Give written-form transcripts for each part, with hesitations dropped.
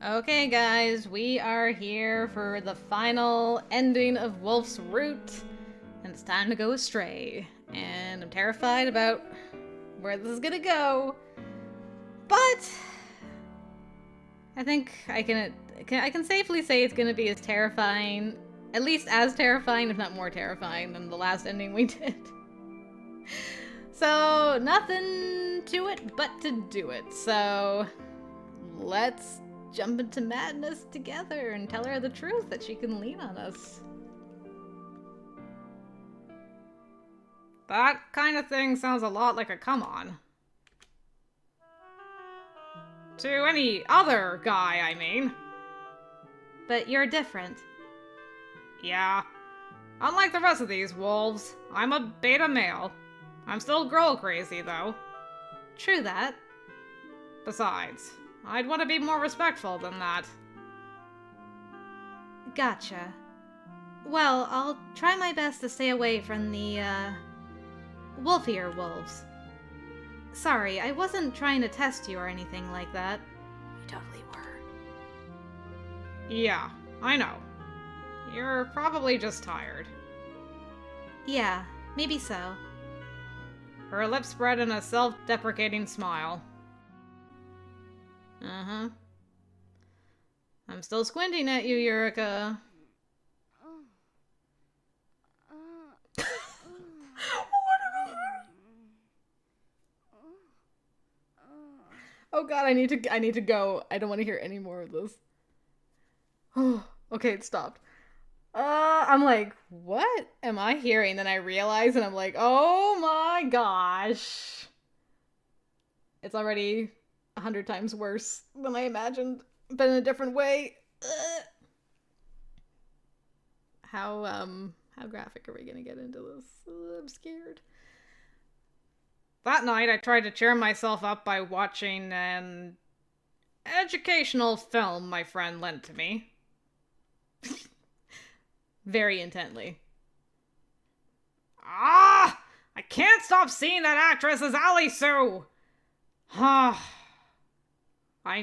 Okay, guys, we are here for the final ending of Wolfe's route, and it's time to go astray. And I'm terrified about where this is gonna go, but I think I can safely say it's gonna be as terrifying, at least as terrifying, if not more terrifying, than the last ending we did. So nothing to it but to do it. So let's jump into madness together and tell her the truth that she can lean on us. That kind of thing sounds a lot like a come on. To any other guy, I mean. But you're different. Yeah. Unlike the rest of these wolves, I'm a beta male. I'm still girl crazy, though. True that. Besides, I'd want to be more respectful than that. Gotcha. Well, I'll try my best to stay away from the, wolfier wolves. Sorry, I wasn't trying to test you or anything like that. You totally were. Yeah, I know. You're probably just tired. Yeah, maybe so. Her lips spread in a self-deprecating smile. Uh-huh. I'm still squinting at you, Eureka. Oh god, I need to go. I don't want to hear any more of this. Oh, okay, it stopped. I'm like, what am I hearing? Then I realize and I'm like, oh my gosh. It's already 100 times worse than I imagined, but in a different way. Ugh. How graphic are we gonna get into this? I'm scared. That night, I tried to cheer myself up by watching an educational film my friend lent to me. Very intently. Ah! I can't stop seeing that actress as Ali Sue! I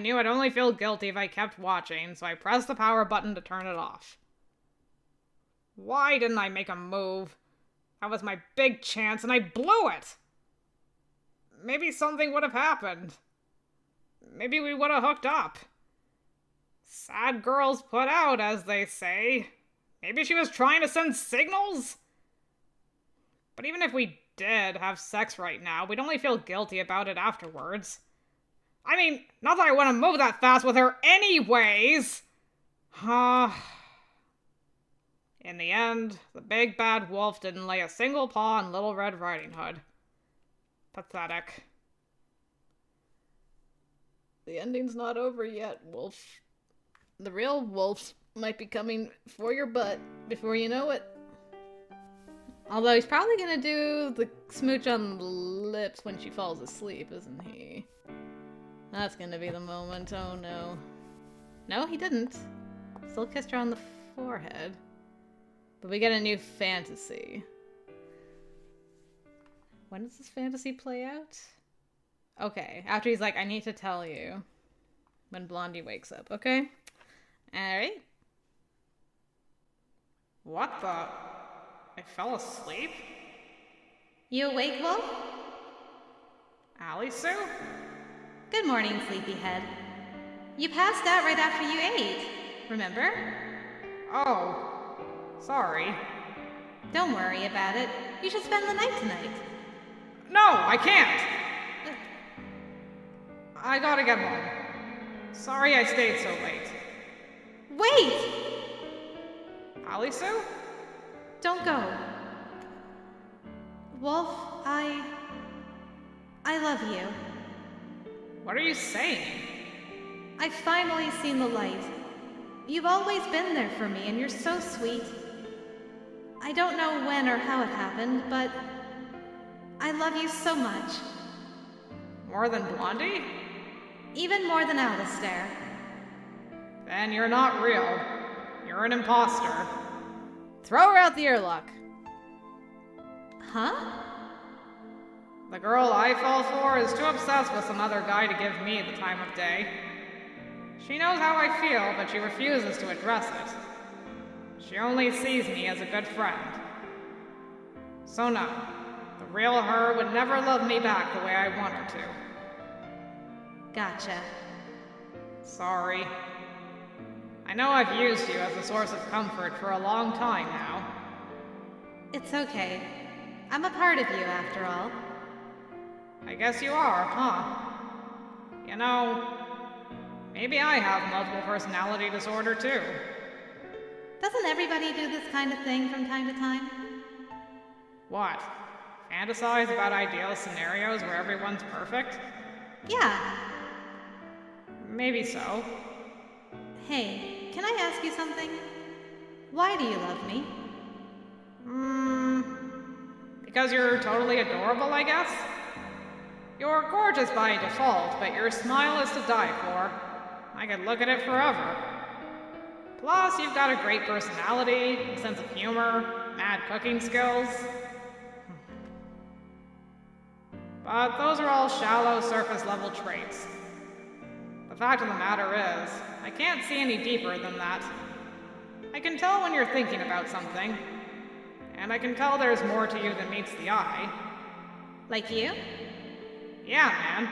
knew I'd only feel guilty if I kept watching, so I pressed the power button to turn it off. Why didn't I make a move? That was my big chance, and I blew it! Maybe something would have happened. Maybe we would have hooked up. Sad girls put out, as they say. Maybe she was trying to send signals? But even if we did have sex right now, we'd only feel guilty about it afterwards. I mean, not that I want to move that fast with her anyways! In the end, the big bad wolf didn't lay a single paw on Little Red Riding Hood. Pathetic. The ending's not over yet, Wolf. The real wolf might be coming for your butt before you know it. Although he's probably gonna do the smooch on the lips when she falls asleep, isn't he? That's gonna be the moment, oh no. No, he didn't. Still kissed her on the forehead. But we get a new fantasy. When does this fantasy play out? Okay, after he's like, I need to tell you. When Blondie wakes up, okay? Alright. What the? I fell asleep? You awake, Wolf? Ali Sue? Good morning, sleepyhead. You passed out right after you ate, remember? Oh, sorry. Don't worry about it. You should spend the night tonight. No, I can't! I gotta get home. Sorry I stayed so late. Wait! Ali Sue? Don't go. Wolf, I love you. What are you saying? I've finally seen the light. You've always been there for me, and you're so sweet. I don't know when or how it happened, but I love you so much. More than Blondie? Even more than Alistair. Then you're not real. You're an imposter. Throw her out the airlock. Huh? The girl I fall for is too obsessed with some other guy to give me the time of day. She knows how I feel, but she refuses to address it. She only sees me as a good friend. So no, the real her would never love me back the way I want her to. Gotcha. Sorry. I know I've used you as a source of comfort for a long time now. It's okay. I'm a part of you, after all. I guess you are, huh? You know, maybe I have multiple personality disorder too. Doesn't everybody do this kind of thing from time to time? What? Fantasize about ideal scenarios where everyone's perfect? Yeah. Maybe so. Hey, can I ask you something? Why do you love me? Because you're totally adorable, I guess? You're gorgeous by default, but your smile is to die for. I could look at it forever. Plus, you've got a great personality, a sense of humor, mad cooking skills. But those are all shallow, surface-level traits. The fact of the matter is, I can't see any deeper than that. I can tell when you're thinking about something, and I can tell there's more to you than meets the eye. Like you? Yeah, man.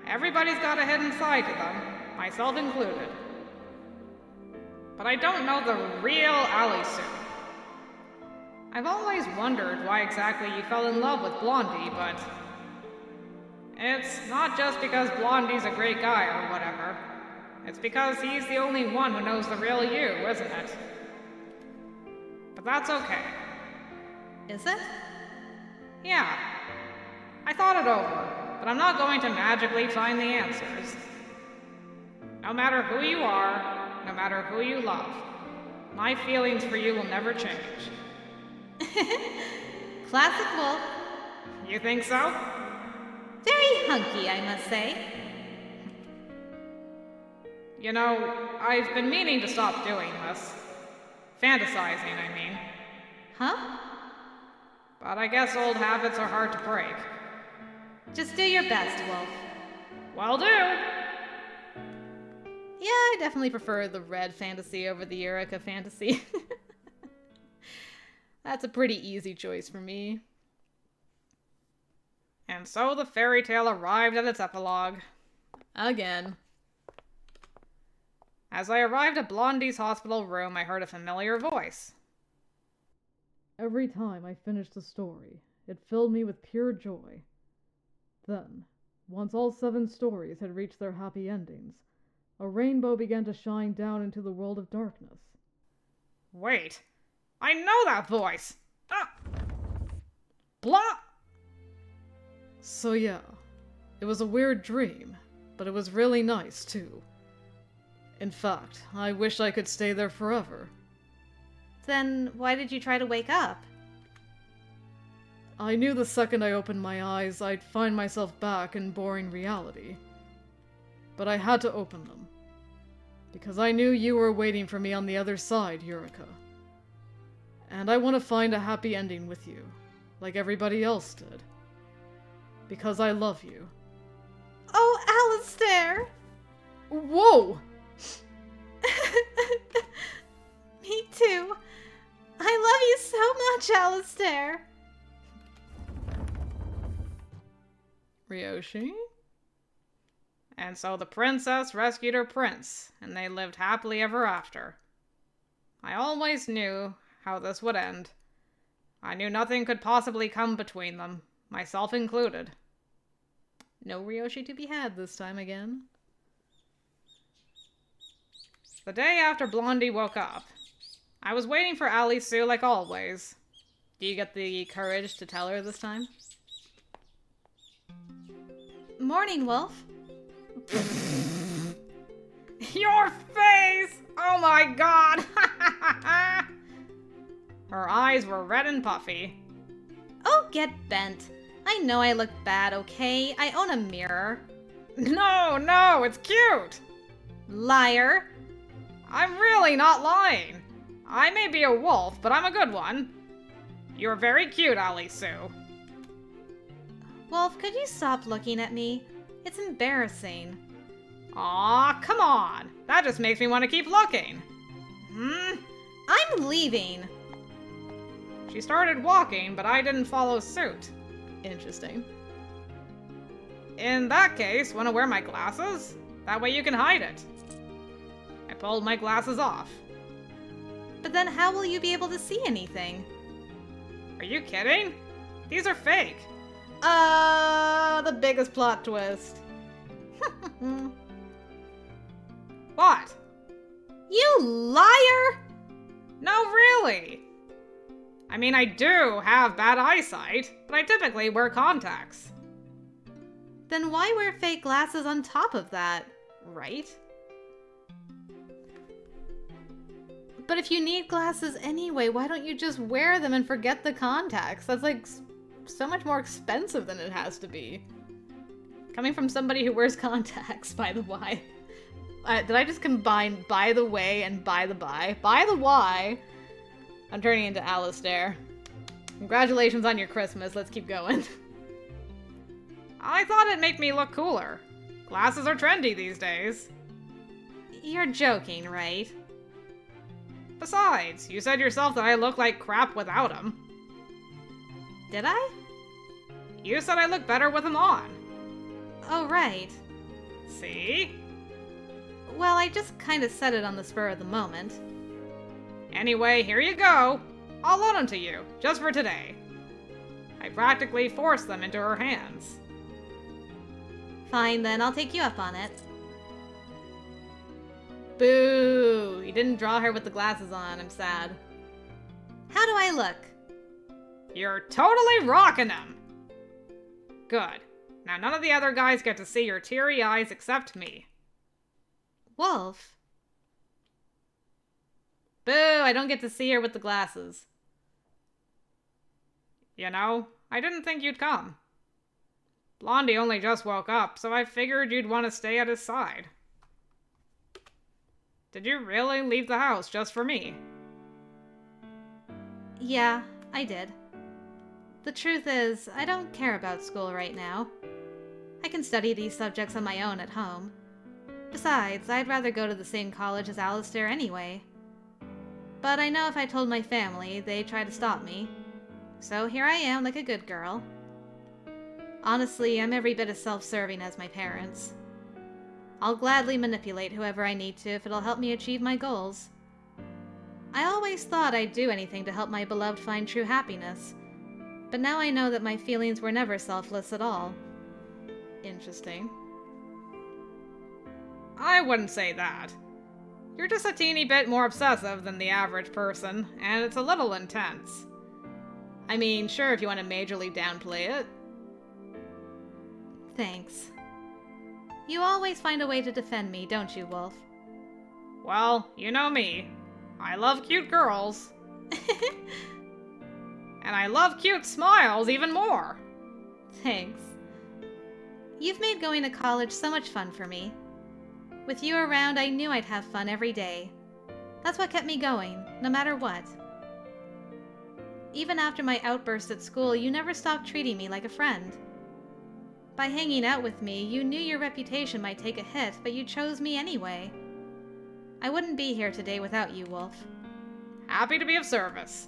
Everybody's got a hidden side to them, myself included. But I don't know the real Alisu. I've always wondered why exactly you fell in love with Blondie, but it's not just because Blondie's a great guy or whatever. It's because he's the only one who knows the real you, isn't it? But that's okay. Is it? Yeah. I thought it over, but I'm not going to magically find the answers. No matter who you are, no matter who you love, my feelings for you will never change. Classic Wolf. You think so? Very hunky, I must say. You know, I've been meaning to stop doing this. Fantasizing, I mean. Huh? But I guess old habits are hard to break. Just do your best, Wolf. Will do! Yeah, I definitely prefer the red fantasy over the Eureka fantasy. That's a pretty easy choice for me. And so the fairy tale arrived at its epilogue. Again. As I arrived at Blondie's hospital room, I heard a familiar voice. Every time I finished a story, it filled me with pure joy. Then, once all 7 stories had reached their happy endings, a rainbow began to shine down into the world of darkness. Wait, I know that voice! Blah! So yeah, it was a weird dream, but it was really nice too. In fact, I wish I could stay there forever. Then why did you try to wake up? I knew the second I opened my eyes, I'd find myself back in boring reality. But I had to open them. Because I knew you were waiting for me on the other side, Eureka. And I want to find a happy ending with you, like everybody else did. Because I love you. Oh, Alistair! Whoa! Me too. I love you so much, Alistair. Ryoushi? And so the princess rescued her prince, and they lived happily ever after. I always knew how this would end. I knew nothing could possibly come between them, myself included. No Ryoushi to be had this time again. The day after Blondie woke up, I was waiting for Alisu like always. Do you get the courage to tell her this time? Morning, Wolf. Your face! Oh my god! Her eyes were red and puffy. Oh, get bent. I know I look bad, okay? I own a mirror. No, it's cute! Liar. I'm really not lying. I may be a wolf, but I'm a good one. You're very cute, Alisu. Wolf, could you stop looking at me? It's embarrassing. Aw, come on. That just makes me want to keep looking. I'm leaving. She started walking, but I didn't follow suit. Interesting. In that case, want to wear my glasses? That way you can hide it. I pulled my glasses off. But then how will you be able to see anything? Are you kidding? These are fake. The biggest plot twist. What? You liar! No, really. I mean, I do have bad eyesight, but I typically wear contacts. Then why wear fake glasses on top of that? Right? But if you need glasses anyway, why don't you just wear them and forget the contacts? That's like So much more expensive than it has to be. Coming from somebody who wears contacts, by the way. Did I just combine by the way and by the by? By the why. I'm turning into Alistair. Congratulations on your Christmas. Let's keep going. I thought it'd make me look cooler. Glasses are trendy these days. You're joking, right? Besides, you said yourself that I look like crap without them. Did I? You said I look better with them on. Oh, right. See? Well, I just kind of said it on the spur of the moment. Anyway, here you go. I'll loan them to you, just for today. I practically forced them into her hands. Fine, then. I'll take you up on it. Boo! You didn't draw her with the glasses on. I'm sad. How do I look? You're totally rocking them. Good. Now none of the other guys get to see your teary eyes except me. Wolf? Boo! I don't get to see her with the glasses. You know, I didn't think you'd come. Blondie only just woke up, so I figured you'd want to stay at his side. Did you really leave the house just for me? Yeah, I did. The truth is, I don't care about school right now. I can study these subjects on my own at home. Besides, I'd rather go to the same college as Alistair anyway. But I know if I told my family, they'd try to stop me. So here I am like a good girl. Honestly, I'm every bit as self-serving as my parents. I'll gladly manipulate whoever I need to if it'll help me achieve my goals. I always thought I'd do anything to help my beloved find true happiness, but now I know that my feelings were never selfless at all. Interesting. I wouldn't say that. You're just a teeny bit more obsessive than the average person, and it's a little intense. I mean, sure, if you want to majorly downplay it. Thanks. You always find a way to defend me, don't you, Wolf? Well, you know me. I love cute girls. And I love cute smiles even more. Thanks. You've made going to college so much fun for me. With you around, I knew I'd have fun every day. That's what kept me going, no matter what. Even after my outburst at school, you never stopped treating me like a friend. By hanging out with me, you knew your reputation might take a hit, but you chose me anyway. I wouldn't be here today without you, Wolf. Happy to be of service.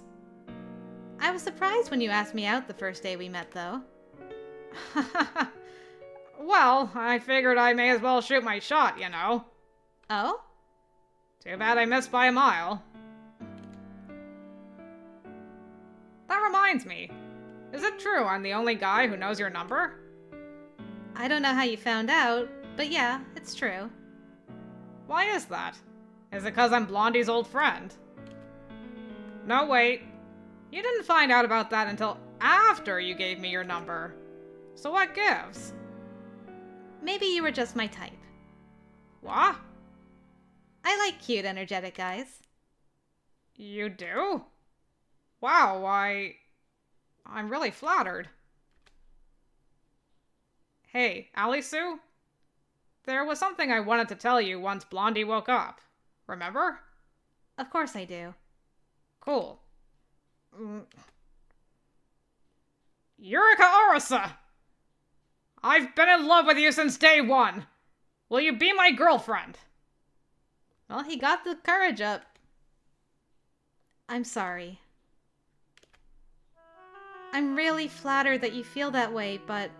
I was surprised when you asked me out the first day we met, though. Well, I figured I may as well shoot my shot, you know. Oh? Too bad I missed by a mile. That reminds me. Is it true I'm the only guy who knows your number? I don't know how you found out, but yeah, it's true. Why is that? Is it 'cause I'm Blondie's old friend? No, wait. You didn't find out about that until after you gave me your number. So what gives? Maybe you were just my type. What? I like cute, energetic guys. You do? Wow, I'm really flattered. Hey, Ally Sue? There was something I wanted to tell you once Blondie woke up. Remember? Of course I do. Cool. Eureka Orisa! I've been in love with you since day one. Will you be my girlfriend? Well, he got the courage up. I'm sorry. I'm really flattered that you feel that way, but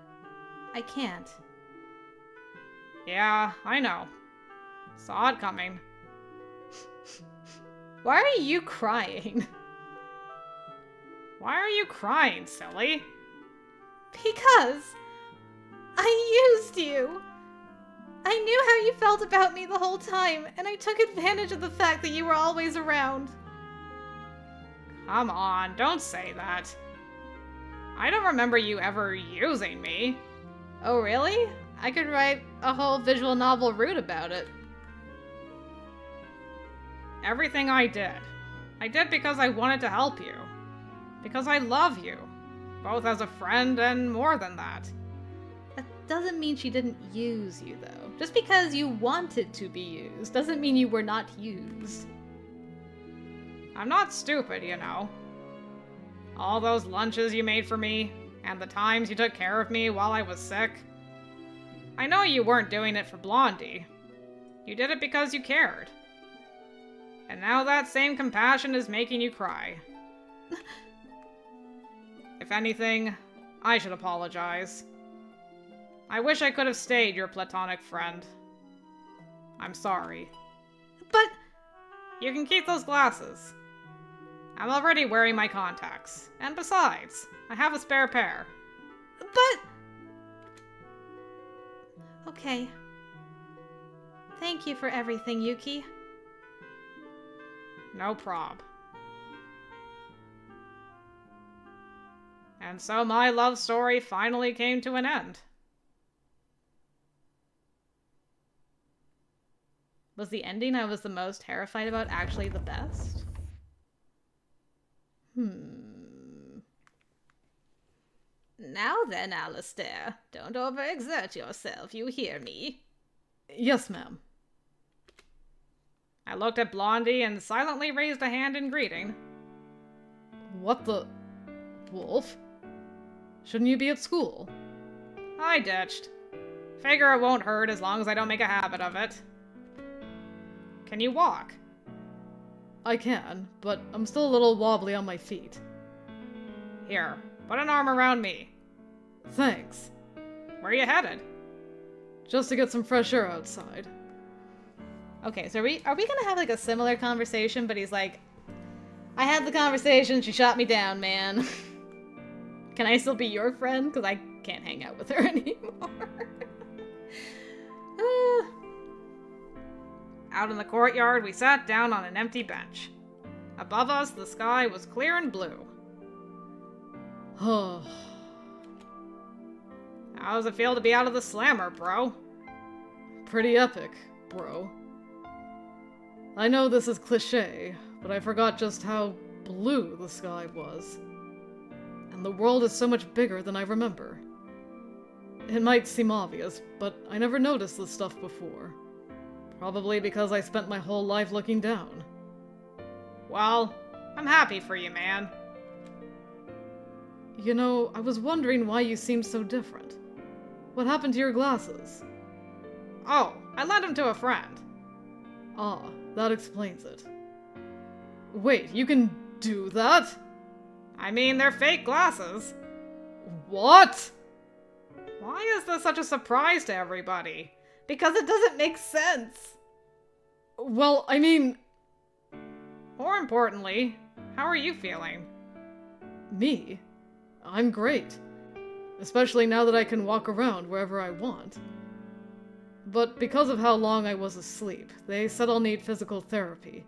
I can't. Yeah, I know. Saw it coming. Why are you crying? Why are you crying, silly? Because I used you. I knew how you felt about me the whole time, and I took advantage of the fact that you were always around. Come on, don't say that. I don't remember you ever using me. Oh, really? I could write a whole visual novel route about it. Everything I did because I wanted to help you. Because I love you. Both as a friend and more than that. That doesn't mean she didn't use you, though. Just because you wanted to be used doesn't mean you were not used. I'm not stupid, you know. All those lunches you made for me, and the times you took care of me while I was sick. I know you weren't doing it for Blondie. You did it because you cared. And now that same compassion is making you cry. If anything, I should apologize. I wish I could have stayed your platonic friend. I'm sorry. But you can keep those glasses. I'm already wearing my contacts. And besides, I have a spare pair. But... Okay. Thank you for everything, Yuki. No prob. And so my love story finally came to an end. Was the ending I was the most terrified about actually the best? Now then, Alistair, don't overexert yourself, you hear me? Yes, ma'am. I looked at Blondie and silently raised a hand in greeting. What the... Wolf? Shouldn't you be at school? I ditched. Figure it won't hurt as long as I don't make a habit of it. Can you walk? I can, but I'm still a little wobbly on my feet. Here, put an arm around me. Thanks. Where are you headed? Just to get some fresh air outside. Okay, so are we gonna have like a similar conversation, but he's like, I had the conversation, she shot me down, man. Can I still be your friend? Because I can't hang out with her anymore. Out in the courtyard, we sat down on an empty bench. Above us, the sky was clear and blue. Oh. How does it feel to be out of the slammer, bro? Pretty epic, bro. I know this is cliché, but I forgot just how blue the sky was. And the world is so much bigger than I remember. It might seem obvious, but I never noticed this stuff before. Probably because I spent my whole life looking down. Well, I'm happy for you, man. You know, I was wondering why you seemed so different. What happened to your glasses? Oh, I lent them to a friend. Ah, that explains it. Wait, you can do that? I mean, they're fake glasses. What? Why is this such a surprise to everybody? Because it doesn't make sense. Well, I mean... More importantly, how are you feeling? Me? I'm great. Especially now that I can walk around wherever I want. But because of how long I was asleep, they said I'll need physical therapy.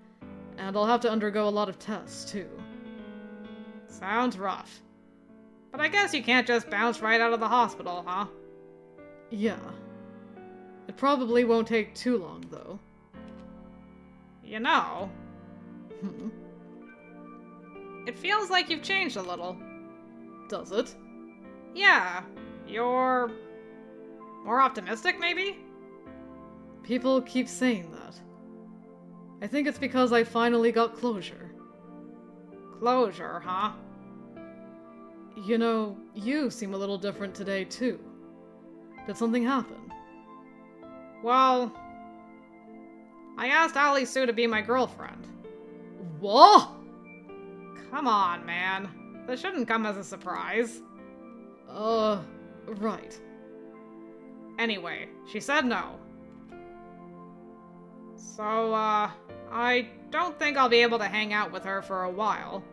And I'll have to undergo a lot of tests, too. Sounds rough. But I guess you can't just bounce right out of the hospital, huh? Yeah. It probably won't take too long, though. You know... It feels like you've changed a little. Does it? Yeah. You're... more optimistic, maybe? People keep saying that. I think it's because I finally got closure. Closure, huh? You know, you seem a little different today, too. Did something happen? Well... I asked Ali Sue to be my girlfriend. What? Come on, man. This shouldn't come as a surprise. Right. Anyway, she said no. So, I don't think I'll be able to hang out with her for a while.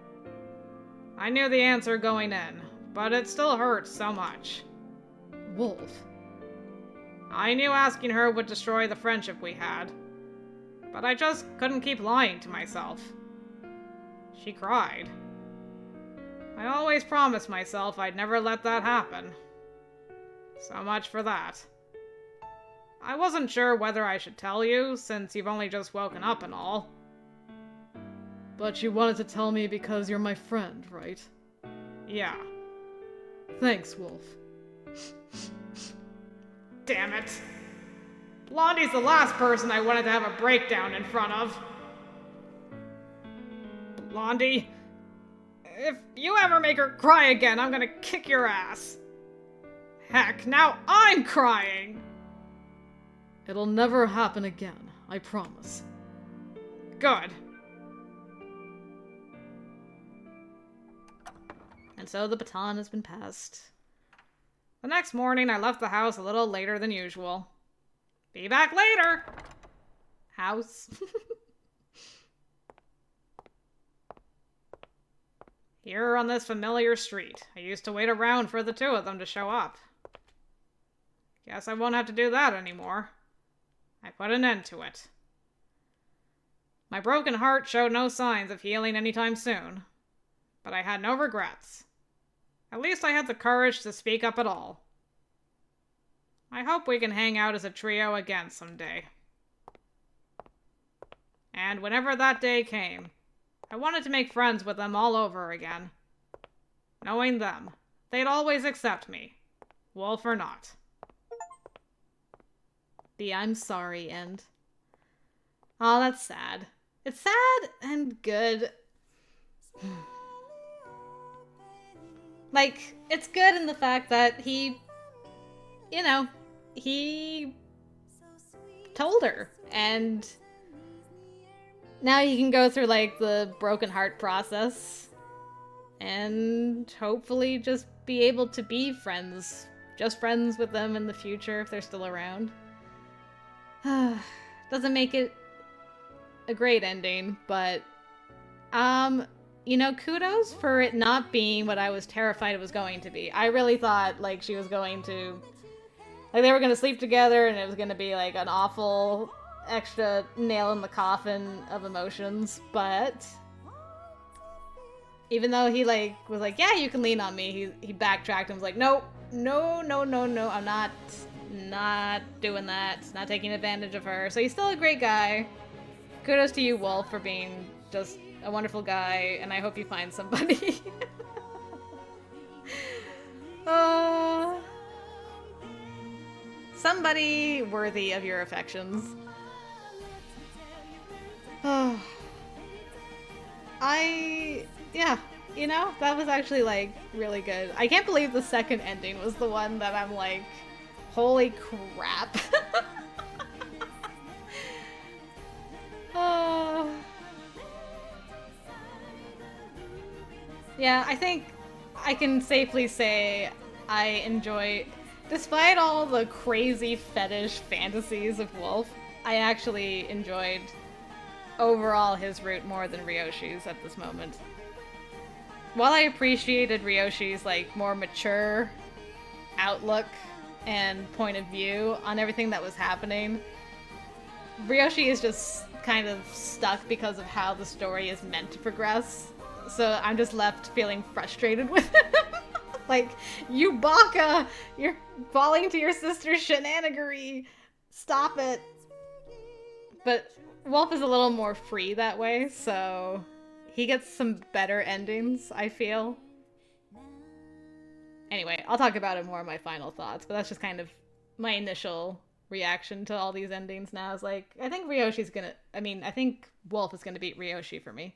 I knew the answer going in, but it still hurts so much. Wolfe. I knew asking her would destroy the friendship we had, but I just couldn't keep lying to myself. She cried. I always promised myself I'd never let that happen. So much for that. I wasn't sure whether I should tell you, since you've only just woken up and all. But you wanted to tell me because you're my friend, right? Yeah. Thanks, Wolfe. Damn it. Blondie's the last person I wanted to have a breakdown in front of. Blondie, if you ever make her cry again, I'm gonna kick your ass. Heck, now I'm crying! It'll never happen again, I promise. Good. And so the baton has been passed. The next morning, I left the house a little later than usual. Be back later! House. Here on this familiar street, I used to wait around for the two of them to show up. Guess I won't have to do that anymore. I put an end to it. My broken heart showed no signs of healing anytime soon, but I had no regrets. At least I had the courage to speak up at all. I hope we can hang out as a trio again someday. And whenever that day came, I wanted to make friends with them all over again. Knowing them, they'd always accept me, Wolfe or not. The I'm sorry end. Oh, that's sad. It's sad and good. Like, it's good in the fact that he told her, and now he can go through, like, the broken heart process and hopefully just be able to be friends, just friends with them in the future if they're still around. Doesn't make it a great ending, but kudos for it not being what I was terrified it was going to be. I really thought, like, she was going to, like, they were going to sleep together and it was going to be, like, an awful extra nail in the coffin of emotions, but even though he, like, was like, yeah, you can lean on me, he backtracked and was like, no, I'm not doing that, not taking advantage of her. So he's still a great guy. Kudos to you, Wolfe, for being just a wonderful guy, and I hope you find somebody. Somebody worthy of your affections. That was actually, like, really good. I can't believe the second ending was the one that I'm like, holy crap. Yeah, I think I can safely say I enjoy, despite all the crazy fetish fantasies of Wolfe, I actually enjoyed overall his route more than Ryoshi's at this moment. While I appreciated Ryoshi's, like, more mature outlook and point of view on everything that was happening, Ryoshi is just kind of stuck because of how the story is meant to progress. So I'm just left feeling frustrated with him. Like, you baka! You're falling to your sister's shenanigery! Stop it! But Wolfe is a little more free that way, so he gets some better endings, I feel. Anyway, I'll talk about it more in my final thoughts, but that's just kind of my initial reaction to all these endings now. Is like, I think I think Wolfe is gonna beat Ryoshi for me.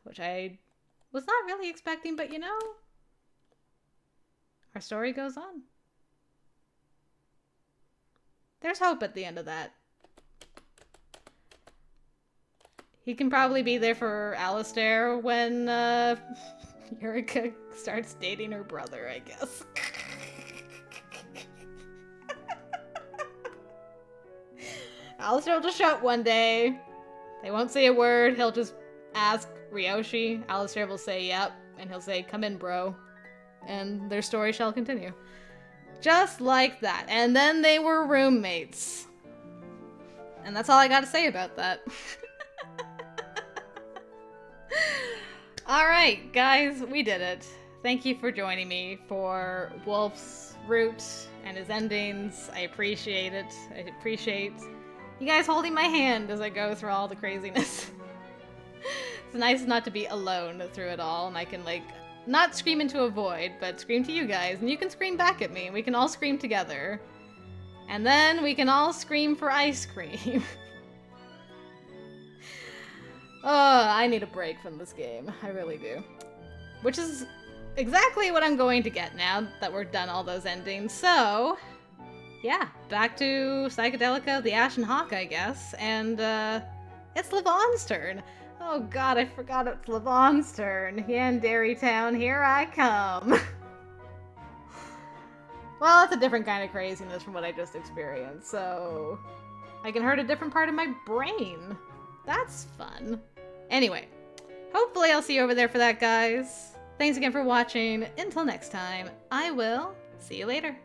Which I was not really expecting, but our story goes on. There's hope at the end of that. He can probably be there for Alistair when, Eureka starts dating her brother, I guess. Alistair will just show up one day. They won't say a word. He'll just ask Ryoushi. Alistair will say, yep. And he'll say, come in, bro. And their story shall continue. Just like that. And then they were roommates. And that's all I gotta say about that. Alright, guys, we did it. Thank you for joining me for Woolfe's route and his endings. I appreciate it. I appreciate you guys holding my hand as I go through all the craziness. It's nice not to be alone through it all, and I can, like, not scream into a void, but scream to you guys, and you can scream back at me, and we can all scream together. And then we can all scream for ice cream. Oh, I need a break from this game. I really do. Which is exactly what I'm going to get now that we're done all those endings. So, yeah, back to Psychedelica, the Ashen Hawk, I guess. And, it's Levon's turn. Oh god, I forgot it's Levon's turn. Yandere Town, here I come. Well, it's a different kind of craziness from what I just experienced, so I can hurt a different part of my brain. That's fun. Anyway, hopefully I'll see you over there for that, guys. Thanks again for watching. Until next time, I will see you later.